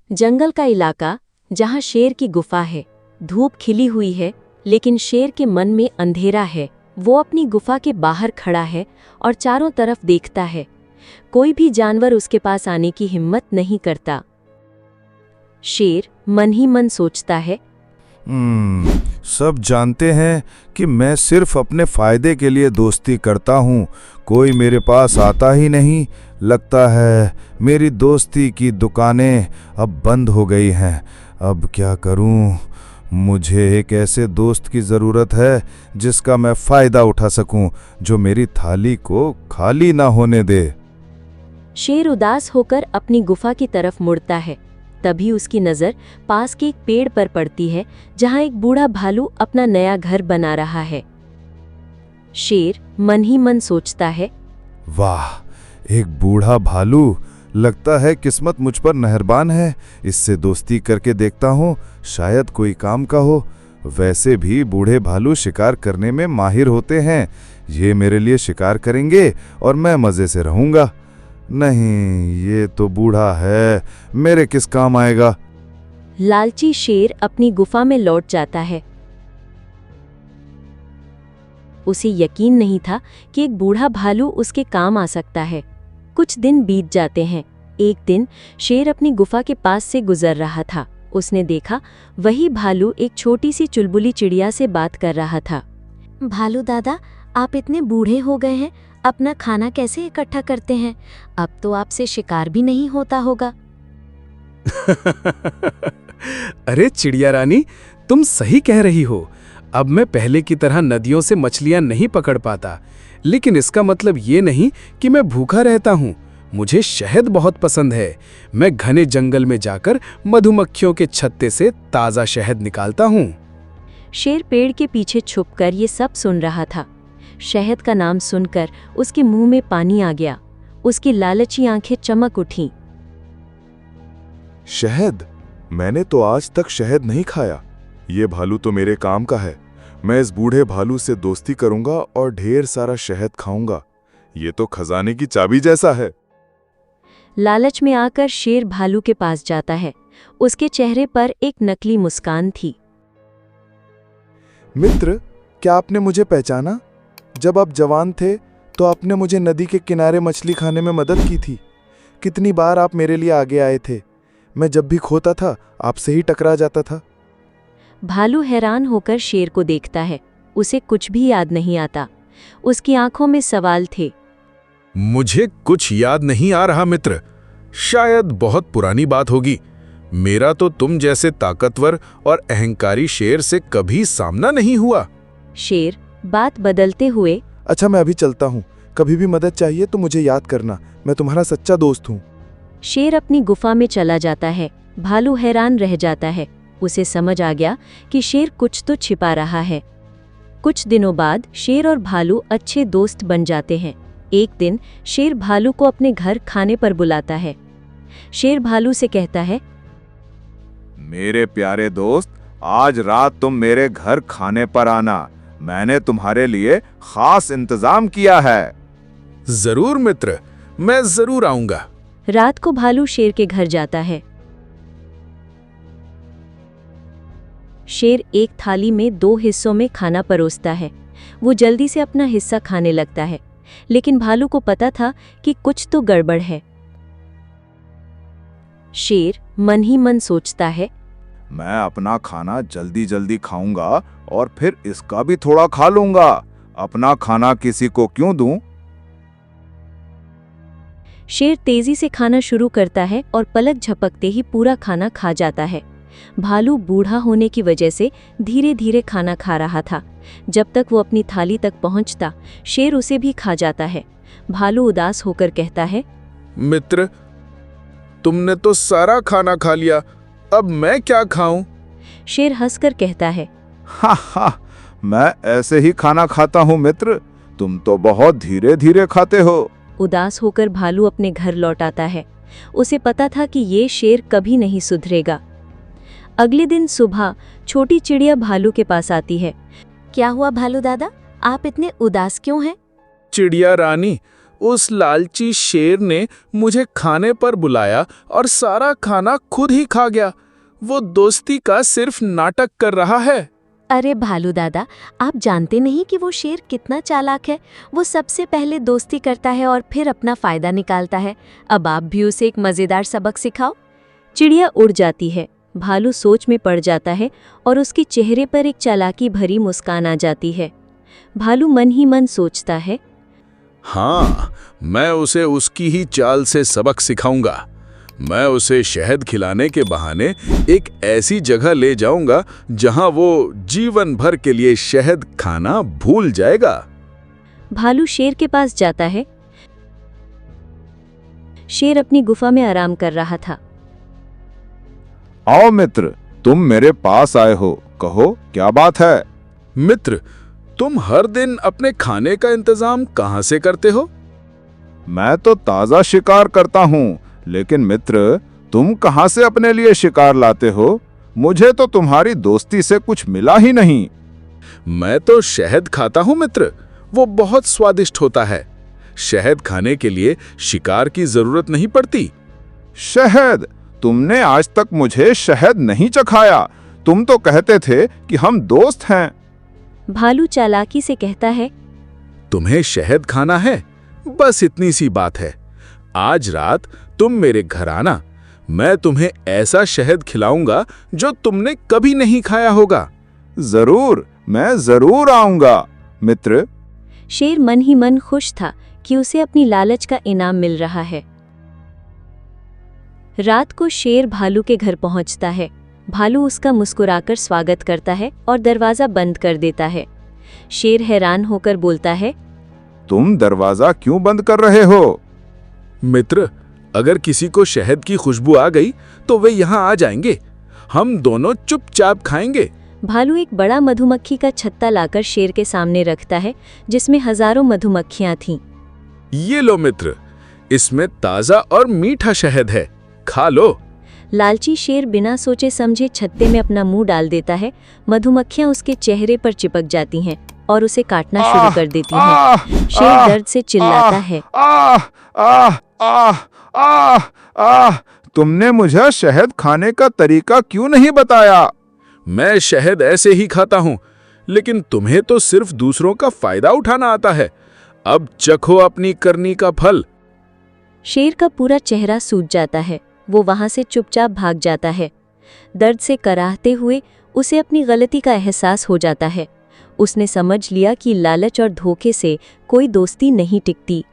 जंगल का इलाका जहां शेर की गुफा है। धूप खिली हुई है, लेकिन शेर के मन में अंधेरा है। वो अपनी गुफा के बाहर खड़ा है और चारों तरफ देखता है। कोई भी जानवर उसके पास आने की हिम्मत नहीं करता। शेर मन ही मन सोचता है, सब जानते हैं कि मैं सिर्फ अपने फायदे के लिए दोस्ती करता हूँ। कोई मेरे पास आता ही नहीं। लगता है मेरी दोस्ती की दुकानें अब बंद हो गई हैं। अब क्या करूँ? मुझे एक ऐसे दोस्त की ज़रूरत है जिसका मैं फ़ायदा उठा सकूं, जो मेरी थाली को खाली ना होने दे। शेर उदास होकर अपनी गुफा की तरफ मुड़ता है। तभी उसकी नज़र पास के एक पेड़ पर पड़ती है, जहां एक बूढ़ा भालू अपना नया घर बना रहा है। शेर मन ही मन सोचता है, वाह, एक बूढ़ा भालू! लगता है किस्मत मुझ पर मेहरबान है। इससे दोस्ती करके देखता हूँ, शायद कोई काम का हो। वैसे भी बूढ़े भालू शिकार करने में माहिर होते हैं। ये मेरे लिए शिकार करेंगे और मैं मज़े से रहूँगा। नहीं, ये तो बूढ़ा है, मेरे किस काम आएगा। लालची शेर अपनी गुफा में लौट जाता है। उसे यकीन नहीं था कि एक बूढ़ा भालू उसके काम आ सकता है। कुछ दिन बीत जाते हैं। एक दिन शेर अपनी गुफा के पास से गुजर रहा था। उसने देखा वही भालू एक छोटी सी चुलबुली चिड़िया से बात कर रहा था। भालू दादा, आप इतने बूढ़े हो गए हैं, अपना खाना कैसे इकट्ठा करते हैं? अब तो आपसे शिकार भी नहीं होता होगा। अरे चिड़िया रानी, तुम सही कह रही हो। अब मैं पहले की तरह नदियों से मछलियां नहीं पकड़ पाता, लेकिन इसका मतलब ये नहीं कि मैं भूखा रहता हूँ। मुझे शहद बहुत पसंद है। मैं घने जंगल में जाकर मधुमक्खियों के छत्ते से ताज़ा शहद निकालता हूँ। शेर पेड़ के पीछे छुपकर ये सब सुन रहा था। शहद का नाम सुनकर उसके मुंह में पानी आ गया। उसकी लालची आंखें चमक उठीं। शहद? मैंने तो आज तक शहद नहीं खाया। ये भालू तो मेरे काम का है। मैं इस बूढ़े भालू से दोस्ती करूंगा और ढेर सारा शहद खाऊंगा। ये तो खजाने की चाबी जैसा है। लालच में आकर शेर भालू के पास जाता है। उसके चेहरे पर एक नकली मुस्कान थी। मित्र, क्या आपने मुझे पहचाना? जब आप जवान थे तो आपने मुझे नदी के किनारे मछली खाने में मदद की थी। कितनी बार आप मेरे लिए आगे आए थे। मैं जब भी खोता था आपसे ही टकरा जाता था। भालू हैरान होकर शेर को देखता है। उसे कुछ भी याद नहीं आता। उसकी आंखों में सवाल थे। मुझे कुछ याद नहीं आ रहा मित्र। शायद बहुत पुरानी बात होगी। मेरा तो तुम जैसे ताकतवर और अहंकारी शेर से कभी सामना नहीं हुआ। शेर बात बदलते हुए, अच्छा, मैं अभी चलता हूँ। कभी भी मदद चाहिए तो मुझे याद करना। मैं तुम्हारा सच्चा दोस्त हूँ। शेर अपनी गुफा में चला जाता है। भालू हैरान रह जाता है। उसे समझ आ गया कि शेर कुछ तो छिपा रहा है। कुछ दिनों बाद शेर और भालू अच्छे दोस्त बन जाते हैं। एक दिन शेर भालू को अपने घर खाने पर बुलाता है। शेर भालू से कहता है, मेरे प्यारे दोस्त, आज रात तुम मेरे घर खाने पर आना। मैंने तुम्हारे लिए खास इंतजाम किया है। जरूर मित्र, मैं जरूर आऊंगा। रात को भालू शेर के घर जाता है। शेर एक थाली में 2 हिस्सों में खाना परोसता है। वो जल्दी से अपना हिस्सा खाने लगता है, लेकिन भालू को पता था कि कुछ तो गड़बड़ है। शेर मन ही मन सोचता है, मैं अपना खाना जल्दी जल्दी खाऊंगा और फिर इसका भी थोड़ा खा लूंगा। अपना खाना किसी को क्यों दूं? शेर तेजी से खाना शुरू करता है और पलक झपकते ही पूरा खाना खा जाता है। भालू बूढ़ा होने की वजह से धीरे धीरे खाना खा रहा था। जब तक वो अपनी थाली तक पहुंचता, शेर उसे भी खा जाता है। भालू उदास होकर कहता है, मित्र, तुमने तो सारा खाना खा लिया। अब मैं क्या खाऊं? शेर हंसकर कहता है, हा, मैं ऐसे ही खाना खाता हूँ मित्र। तुम तो बहुत धीरे धीरे खाते हो। उदास होकर भालू अपने घर लौट आता है। उसे पता था कि ये शेर कभी नहीं सुधरेगा। अगले दिन सुबह छोटी चिड़िया भालू के पास आती है। क्या हुआ भालू दादा, आप इतने उदास क्यों हैं? चिड़िया रानी, उस लालची शेर ने मुझे खाने पर बुलाया और सारा खाना खुद ही खा गया। वो दोस्ती का सिर्फ नाटक कर रहा है। अरे भालू दादा, आप जानते नहीं कि वो शेर कितना चालाक है। वो सबसे पहले दोस्ती करता है और फिर अपना फायदा निकालता है। अब आप भी उसे एक मजेदार सबक सिखाओ। चिड़िया उड़ जाती है। भालू सोच में पड़ जाता है और उसके चेहरे पर एक चालाकी भरी मुस्कान आ जाती है। भालू मन ही मन सोचता है, हाँ, मैं उसे उसकी ही चाल से सबक सिखाऊंगा। मैं उसे शहद खिलाने के बहाने एक ऐसी जगह ले जाऊंगा जहां वो जीवन भर के लिए शहद खाना भूल जाएगा। भालू शेर के पास जाता है। शेर अपनी गुफा में आराम कर रहा था। आओ मित्र, तुम मेरे पास आए हो, कहो क्या बात है। मित्र, तुम हर दिन अपने खाने का इंतजाम कहां से करते हो? मैं तो ताजा शिकार करता हूँ, लेकिन मित्र तुम कहां से अपने लिए शिकार लाते हो? मुझे तो तुम्हारी दोस्ती से कुछ मिला ही नहीं। मैं तो शहद खाता हूं मित्र, वो बहुत स्वादिष्ट होता है। शहद खाने के लिए शिकार की जरूरत नहीं पड़ती। शहद? तुमने आज तक मुझे शहद नहीं चखाया। तुम तो कहते थे कि हम दोस्त हैं। भालू चालाकी से कहता है, तुम्हें शहद खाना है? बस इतनी सी बात है। आज रात तुम मेरे घर आना, मैं तुम्हें ऐसा शहद खिलाऊंगा जो तुमने कभी नहीं खाया होगा। जरूर, मैं जरूर आऊंगा मित्र। शेर मन ही मन खुश था कि उसे अपनी लालच का इनाम मिल रहा है। रात को शेर भालू के घर पहुंचता है। भालू उसका मुस्कुराकर स्वागत करता है और दरवाजा बंद कर देता है। शेर हैरान होकर बोलता है, तुम दरवाजा क्यों बंद कर रहे हो? मित्र, अगर किसी को शहद की खुशबू आ गई तो वे यहाँ आ जाएंगे। हम दोनों चुपचाप खाएंगे। भालू एक बड़ा मधुमक्खी का छत्ता लाकर शेर के सामने रखता है, जिसमें हजारों मधुमक्खियां थीं। ये लो मित्र, इसमें ताजा और मीठा शहद है, खा लो। लालची शेर बिना सोचे समझे छत्ते में अपना मुंह डाल देता है। मधुमक्खियां उसके चेहरे पर चिपक जाती हैं और उसे काटना शुरू कर देती हैं। शेर दर्द से चिल्लाता है, तुमने मुझे शहद खाने का तरीका क्यों नहीं बताया? मैं शहद ऐसे ही खाता हूँ, लेकिन तुम्हें तो सिर्फ दूसरों का फायदा उठाना आता है। अब चखो अपनी करनी का फल। शेर का पूरा चेहरा सूज जाता है। वो वहां से चुपचाप भाग जाता है। दर्द से कराहते हुए उसे अपनी गलती का एहसास हो जाता है। उसने समझ लिया कि लालच और धोखे से कोई दोस्ती नहीं टिकती।